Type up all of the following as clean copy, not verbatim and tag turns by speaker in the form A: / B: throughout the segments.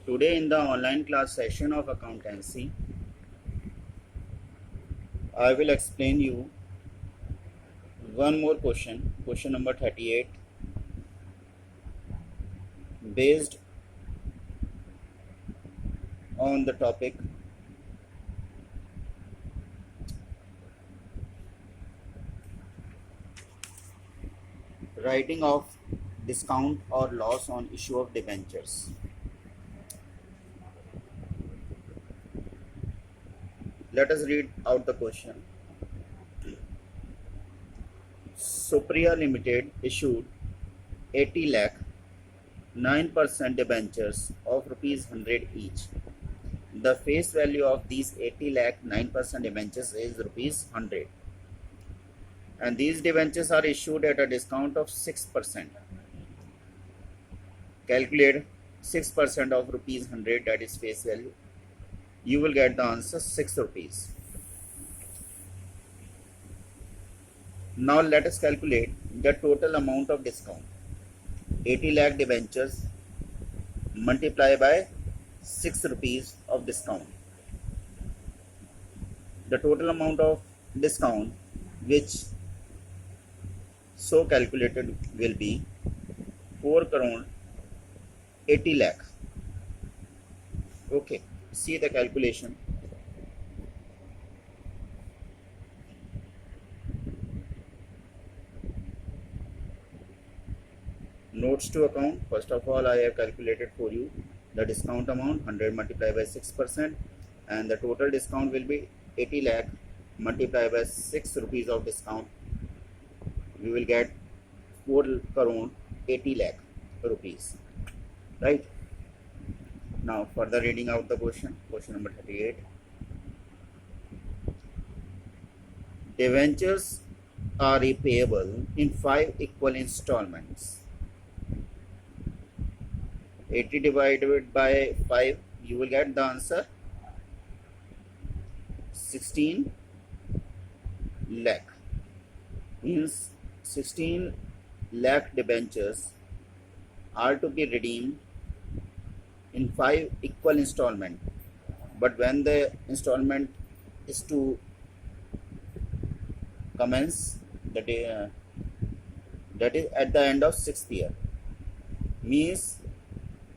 A: Today in the online class session of accountancy, I will explain you one more question number 38, based on the topic writing of discount or loss on issue of debentures. Let us read out the question. Supriya Limited issued 80 lakh 9% debentures of rupees 100 each. The face value of these 80 lakh 9% debentures is rupees 100, and these debentures are issued at a discount of 6%. Calculate 6% of rupees 100, that is face value. You will get the answer 6 rupees. Now let us calculate the total amount of discount. 80 lakh debentures multiplied by 6 rupees of discount. The total amount of discount which so calculated will be 4 crore 80 lakh. Okay, see the calculation. Notes to account. First of all, I have calculated for you the discount amount 100 multiplied by 6%, and the total discount will be 80 lakh multiplied by 6 rupees of discount. We will get 4 crore 80 lakh rupees, right? Now further reading out the question number 38. Debentures are repayable in 5 equal installments. 80 divided by 5, you will get the answer 16 lakh. Means 16 lakh debentures are to be redeemed in 5 equal installment, but when the installment is to commence, that is at the end of 6th year, means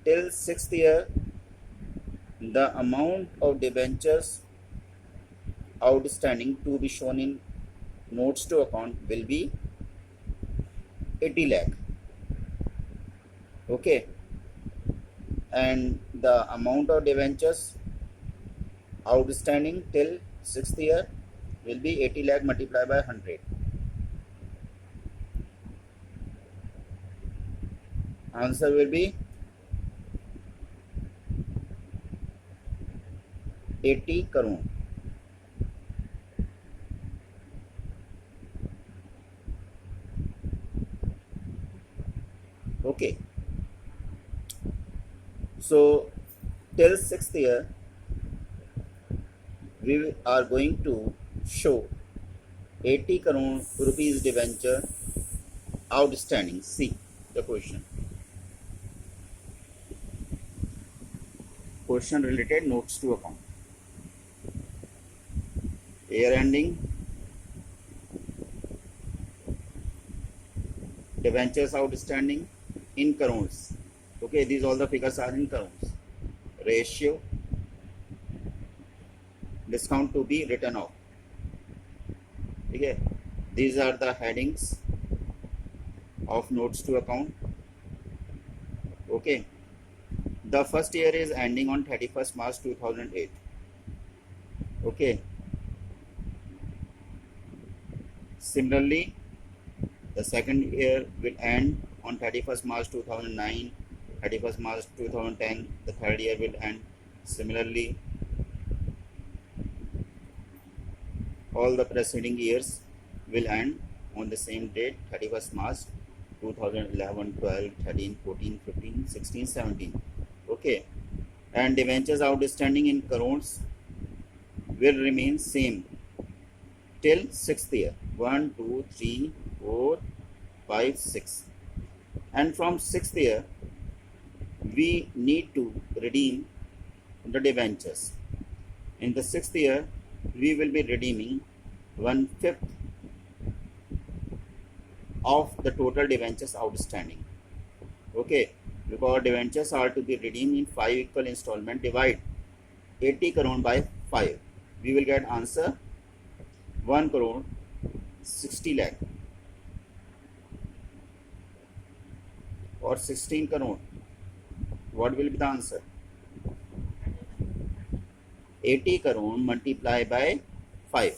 A: till 6th year the amount of debentures outstanding to be shown in notes to account will be 80 lakh. Okay, and the amount of debentures outstanding till 6th year will be 80 lakh multiplied by 100. Answer will be 80 crore. Okay, so till 6th year we are going to show 80 crore rupees debenture outstanding. See the question related notes to account. Year ending, debentures outstanding in crores. Okay, these all the figures are in crores. Ratio, discount to be written off. Okay, these are the headings of notes to account. Okay, the first year is ending on 31st March 2008. Okay, similarly the second year will end on 31st March 2009, 31st March 2010. The third year will end similarly. All the preceding years will end on the same date, 31st March 2011, 12, 13, 14, 15, 16, 17. Okay, and debentures outstanding in crores will remain same till 6th year. 1, 2, 3, 4, 5, 6. And from 6th year we need to redeem the debentures. In the 6th year, we will be redeeming 1/5 of the total debentures outstanding. Okay, because debentures are to be redeemed in 5 equal installment. Divide 80 crore by 5. We will get answer 1 crore 60 lakh or 16 crore. What will be the answer? 80 crore multiplied by 5.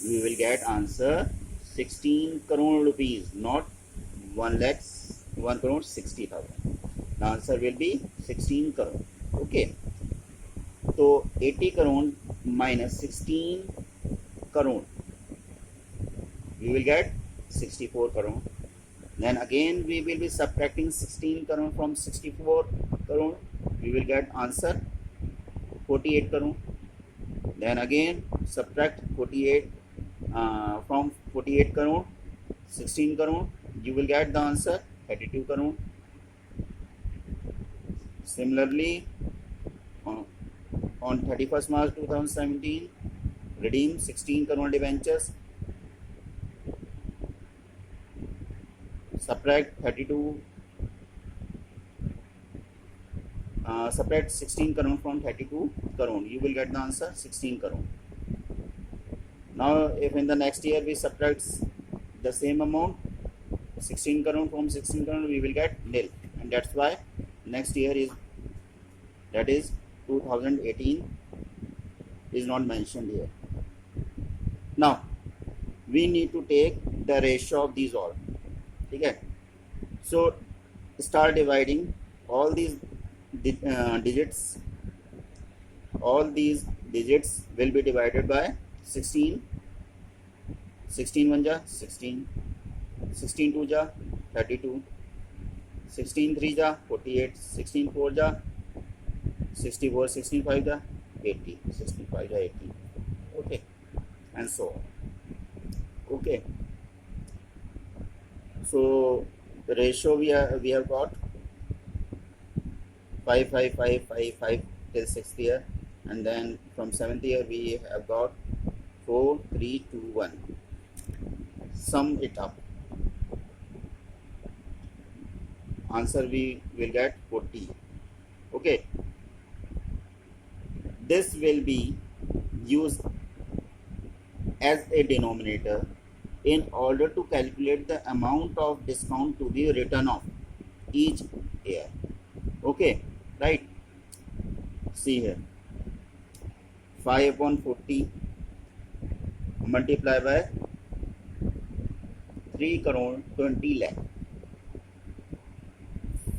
A: We will get answer 16 crore rupees, not 1 crore 60,000. The answer will be 16 crore. Okay. So 80 crore minus 16 crore, we will get 64 crore. Then again we will be subtracting 16 crore from 64 crore. We will get answer 48 crore. Then again subtract 48 from 48 crore 16 crore. You will get the answer 32 crore. Similarly, on 31st March 2017, redeem 16 crore debentures. Subtract 16 crore from 32 crore. You will get the answer 16 crore. Now, if in the next year we subtract the same amount, 16 crore from 16 crore, we will get nil, and that's why next year is, that is 2018, is not mentioned here. Now we need to take the ratio of these all. Okay, so start dividing all these digits. All these digits will be divided by 16. 16 1 ja 16, 16 2 ja 32, 16 3 ja 48, 16 4 ja 64, 16 5 ja 80, 65 ja 80. Okay, and so on. Okay, so the ratio we have got 5 5 5 5 5 till 6th year, and then from 7th year we have got 4 3 2 1. Sum it up. Answer we will get 40. Okay, this will be used as a denominator in order to calculate the amount of discount to be written off each year. Okay, right? See here, 5 upon 40 multiplied by 3 crore 20 lakh.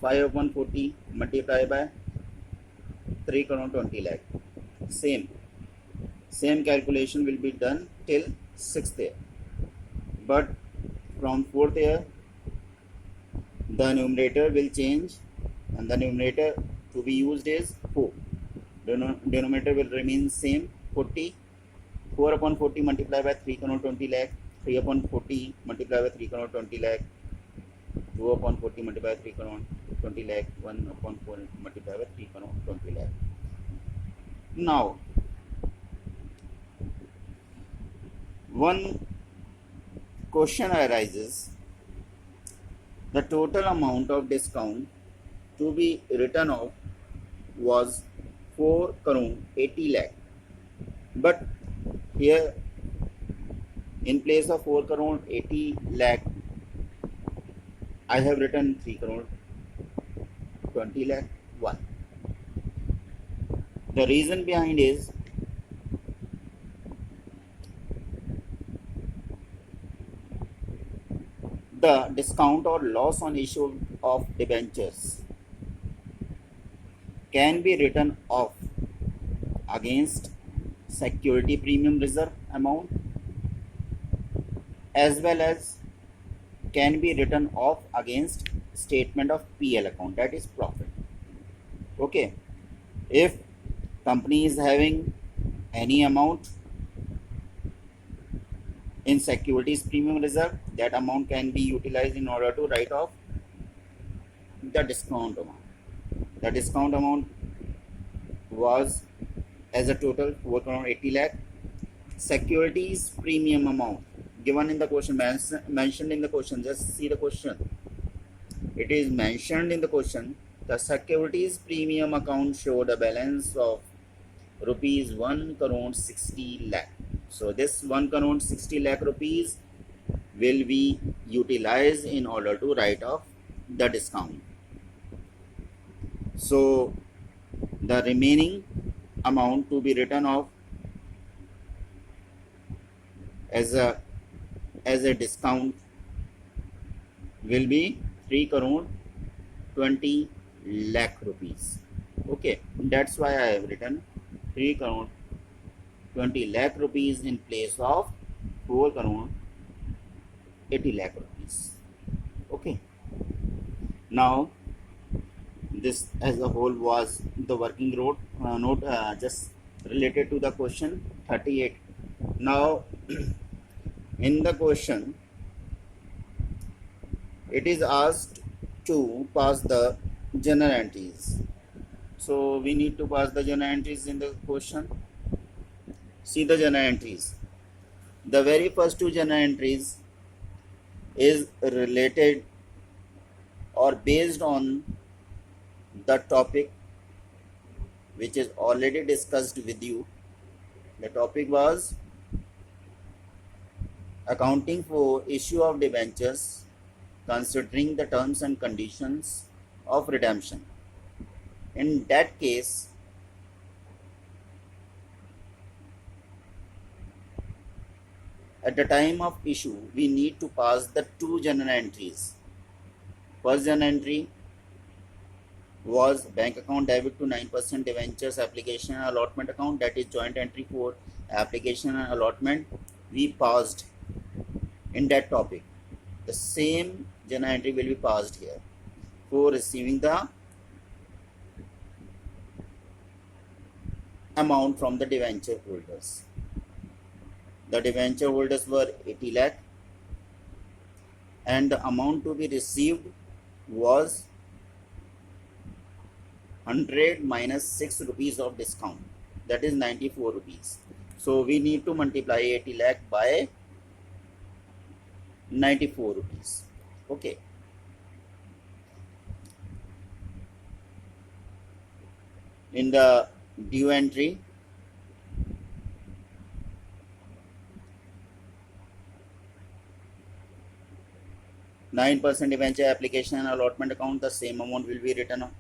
A: 5 upon 40 multiplied by 3 crore 20 lakh. Same calculation will be done till 6th year, but from 4th year the numerator will change, and the numerator to be used is 4. Denominator will remain same, 40. 4 upon 40 multiplied by 3 crore 20 lakh. 3 upon 40 multiplied by 3 crore 20 lakh. 2 upon 40 multiplied by 3 crore 20 lakh. 1 upon 4 multiplied by 3 crore 20 lakh. Now, one question arises: the total amount of discount to be written off was 4 crore 80 lakh, but here in place of 4 crore 80 lakh I have written 3 crore 20 lakh 1. The reason behind is the discount or loss on issue of debentures can be written off against security premium reserve amount, as well as can be written off against statement of PL account, that is profit. Okay, if company is having any amount in securities premium reserve, that amount can be utilized in order to write off the discount amount. The discount amount was as a total 4 crore 80 lakh. Securities premium amount given in the question, mentioned in the question. Just see the question. It is mentioned in the question. The securities premium account showed a balance of rupees 1 crore 60 lakh. So this 1 crore 60 lakh rupees will be utilized in order to write off the discount. So the remaining amount to be written off as a discount will be 3 crore 20 lakh rupees. Okay, that's why I have written 3 crore 20 lakh rupees in place of 4 crore 80 lakh rupees. Okay, now this as a whole was the working note just related to the question 38. Now in the question it is asked to pass the journal entries. So we need to pass the journal entries in the question. See the journal entries. The very first two journal entries is related or based on the topic which is already discussed with you. The topic was accounting for issue of debentures considering the terms and conditions of redemption. In that case, at the time of issue, we need to pass the two journal entries. First journal entry was bank account debit to 9% debentures application and allotment account, that is joint entry for application and allotment. We passed in that topic. The same journal entry will be passed here for receiving the amount from the debenture holders. The debenture holders were 80 lakh and the amount to be received was 100 minus 6 rupees of discount, that is 94 rupees. So we need to multiply 80 lakh by 94 rupees. Okay. In the due entry, (9% debenture application and allotment account), the same amount will be written on.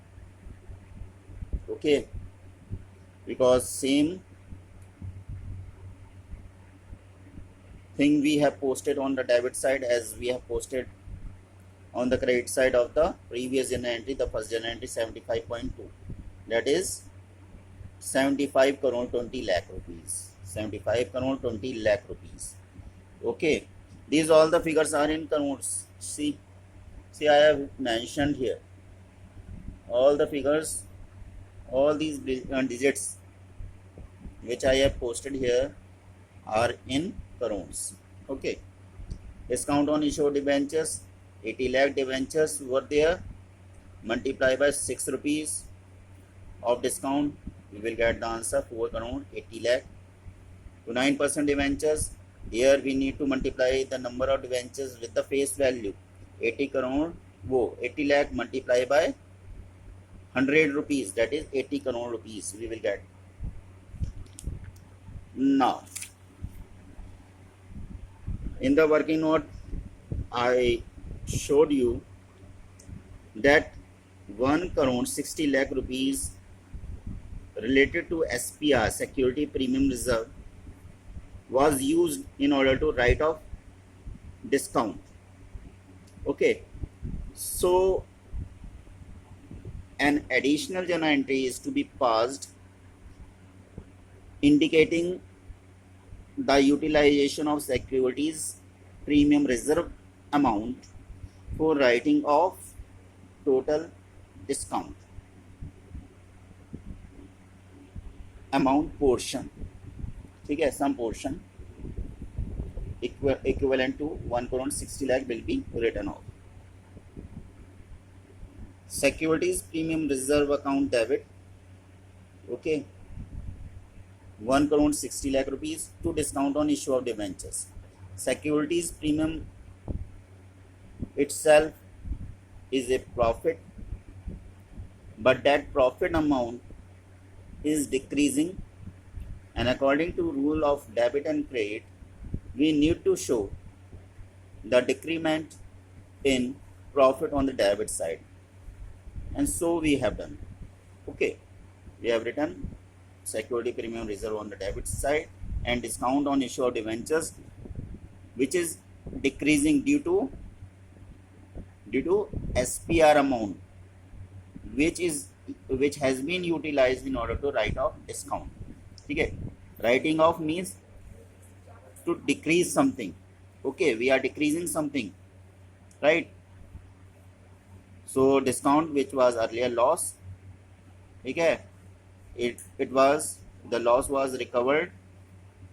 A: Okay, because same thing we have posted on the debit side as we have posted on the credit side of the previous journal entry, the first journal entry 75.2, that is 75 crore 20 lakh rupees. 75 crore 20 lakh rupees. Okay, these all the figures are in crores. See I have mentioned here all the figures, all these digits which I have posted here are in crores. Okay, discount on issued debentures, 80 lakh debentures were there, multiply by 6 rupees of discount, we will get the answer 4 crore 80 lakh. To 9% debentures, here we need to multiply the number of debentures with the face value, 80 crore 80 lakh multiply by 100 rupees, that is 80 crore rupees we will get. Now in the working note I showed you that 1 crore 60 lakh rupees related to SPR, security premium reserve, was used in order to write off discount. Okay, so an additional journal entry is to be passed indicating the utilization of securities premium reserve amount for writing off total discount amount portion. ठीक है, some portion equivalent to 1 crore 60 lakh will be written off. securities premium reserve account debit, okay, 1 crore 60 lakh rupees to discount on issue of debentures. Securities premium itself is a profit, but that profit amount is decreasing, and according to rule of debit and credit, we need to show the decrement in profit on the debit side, and so we have done. Okay, we have written security premium reserve on the debit side and discount on issue of debentures, which is decreasing due to SPR amount, which has been utilized in order to write off discount. ठीक है, writing off means to decrease something. Okay, we are decreasing something, right? So discount which was earlier loss, ठीक है, it was, the loss was recovered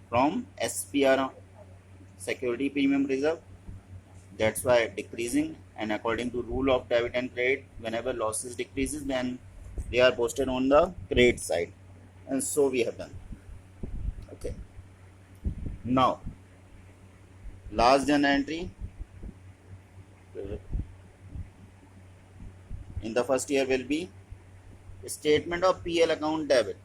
A: from SPR, security premium reserve, that's why decreasing, and according to rule of debit and credit, whenever losses decreases, then they are posted on the credit side, and so we have done. Okay, now last journal entry in the first year will be statement of PL account debit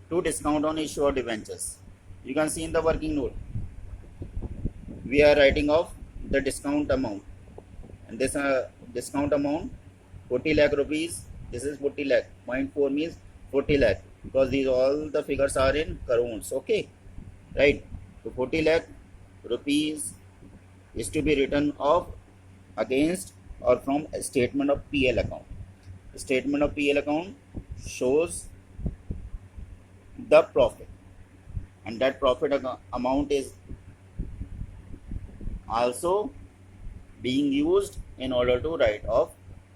A: to discount on issue of debentures. You can see in the working note, we are writing off the discount amount, and this discount amount 40 lakh rupees. This is 40 lakh. 0.4 means 40 lakh, because these all the figures are in crores. Okay, right? So 40 lakh rupees is to be written off against or from a statement of PL account. The statement of PL account shows the profit, and that profit amount is also being used in order to write off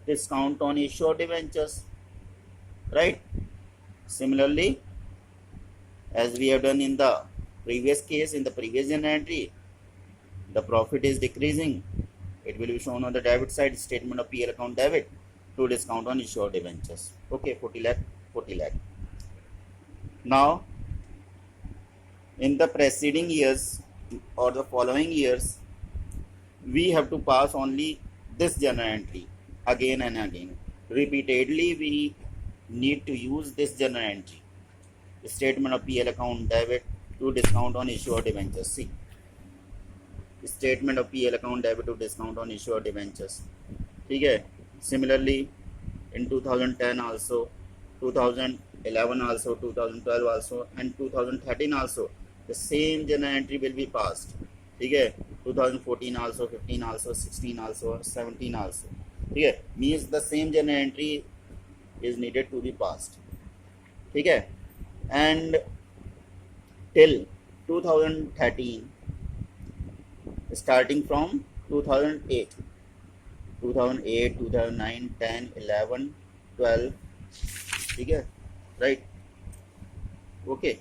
A: discount on issue of debentures, right? Similarly, as we have done in the previous case, in the previous journal entry, the profit is decreasing. It will be shown on the debit side, statement of PL account debit to discount on issue of debentures. Okay, 40 lakh, 40 lakh. Now, in the preceding years or the following years, we have to pass only this journal entry again and again. Repeatedly, we need to use this journal entry, the statement of PL account debit to discount on issue of debentures. See, statement of PL account debit to discount on issue of debentures. ठीक है. Similarly, in 2010 also, 2011 also, 2012 also, and 2013 also, the same journal entry will be passed. ठीक है. 2014 also, 15 also, 16 also, 17 also. ठीक है. Means the same journal entry is needed to be passed. ठीक है. And till 2013, starting from 2008, 2009, 10, 11, 12, ठीक है, right? Okay.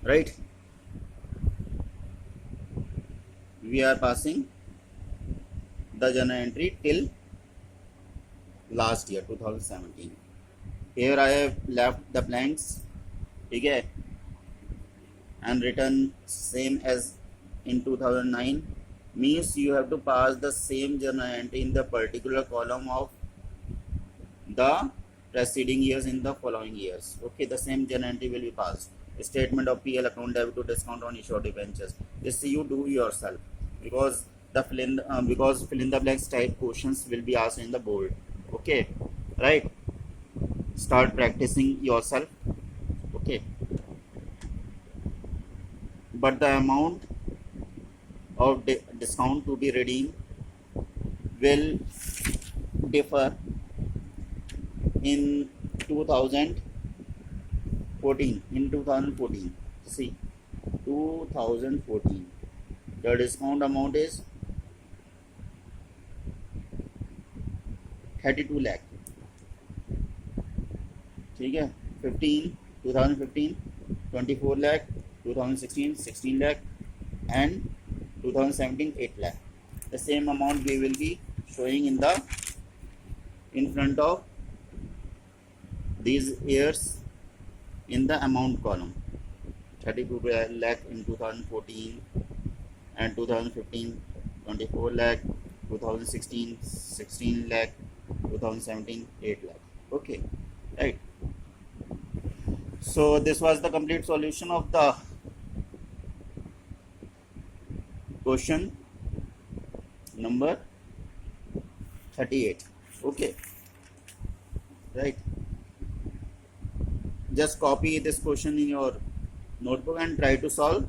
A: Right? We are passing the journal entry till last year, 2017. Here I have left the blanks, okay, and written same as in 2009. Means you have to pass the same journal entry in the particular column of the preceding years in the following years. Okay, the same journal entry will be passed. Statement of PL account debit to discount on issue of debentures. This you do yourself, because the fill in the blanks type questions will be asked in the board. Okay, right? Start practicing yourself. Okay, but the amount of discount to be redeemed will differ in 2014. In 2014, see, 2014, the discount amount is 32 lakh. ठीक है. 2015 24 lakh, 2016 16 lakh, and 2017 8 lakh. The same amount we will be showing in front of these years in the amount column. 32 lakh in 2014, and 2015 24 lakh, 2016 16 lakh, 2017 8 lakh. Okay, right. So this was the complete solution of the question number 38. Okay, right. Just copy this question in your notebook and try to solve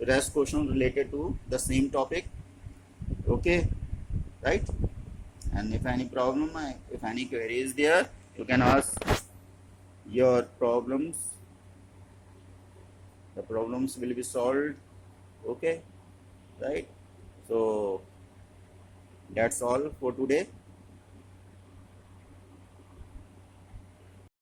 A: rest question related to the same topic. Okay, right. And if any problem, if any query is there, you can ask your problems. The problems will be solved. Okay, right. So that's all for today.